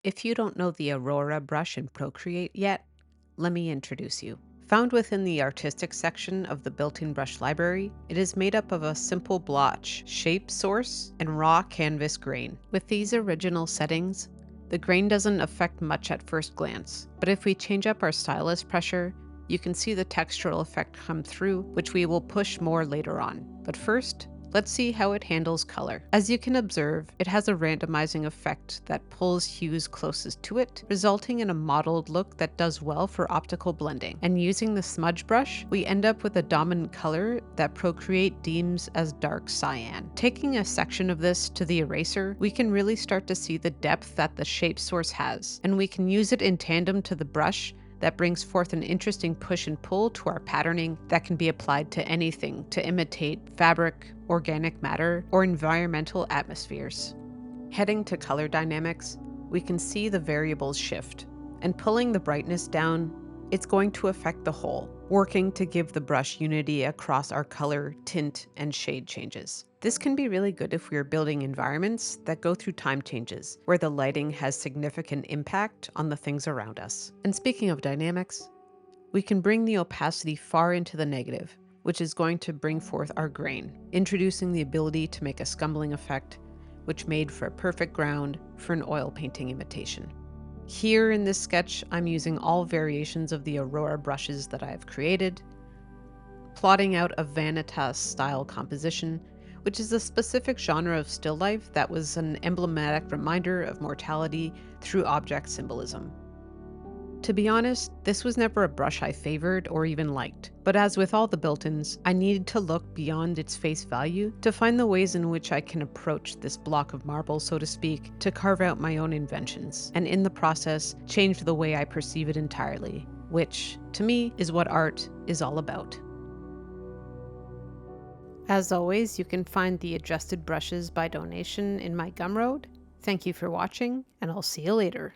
If you don't know the Aurora brush in Procreate yet, let me introduce you. Found within the artistic section of the built-in brush library, it is made up of a simple blotch, shape source, and raw canvas grain. With these original settings, the grain doesn't affect much at first glance, but if we change up our stylus pressure, you can see the textural effect come through, which we will push more later on. But first, let's see how it handles color. As you can observe, it has a randomizing effect that pulls hues closest to it, resulting in a mottled look that does well for optical blending. And using the smudge brush, we end up with a dominant color that Procreate deems as dark cyan. Taking a section of this to the eraser, we can really start to see the depth that the shape source has, and we can use it in tandem to the brush that brings forth an interesting push and pull to our patterning that can be applied to anything to imitate fabric, organic matter, or environmental atmospheres. Heading to color dynamics, we can see the variables shift, and pulling the brightness down, it's going to affect the whole, working to give the brush unity across our color, tint, and shade changes. This can be really good if we are building environments that go through time changes, where the lighting has significant impact on the things around us. And speaking of dynamics, we can bring the opacity far into the negative, which is going to bring forth our grain, introducing the ability to make a scumbling effect, which made for a perfect ground for an oil painting imitation. Here in this sketch, I'm using all variations of the Aurora brushes that I have created, plotting out a vanitas style composition, which is a specific genre of still life that was an emblematic reminder of mortality through object symbolism. To be honest, this was never a brush I favored or even liked, but as with all the built-ins, I needed to look beyond its face value to find the ways in which I can approach this block of marble, so to speak, to carve out my own inventions, and in the process, change the way I perceive it entirely, which, to me, is what art is all about. As always, you can find the adjusted brushes by donation in my Gumroad. Thank you for watching, and I'll see you later.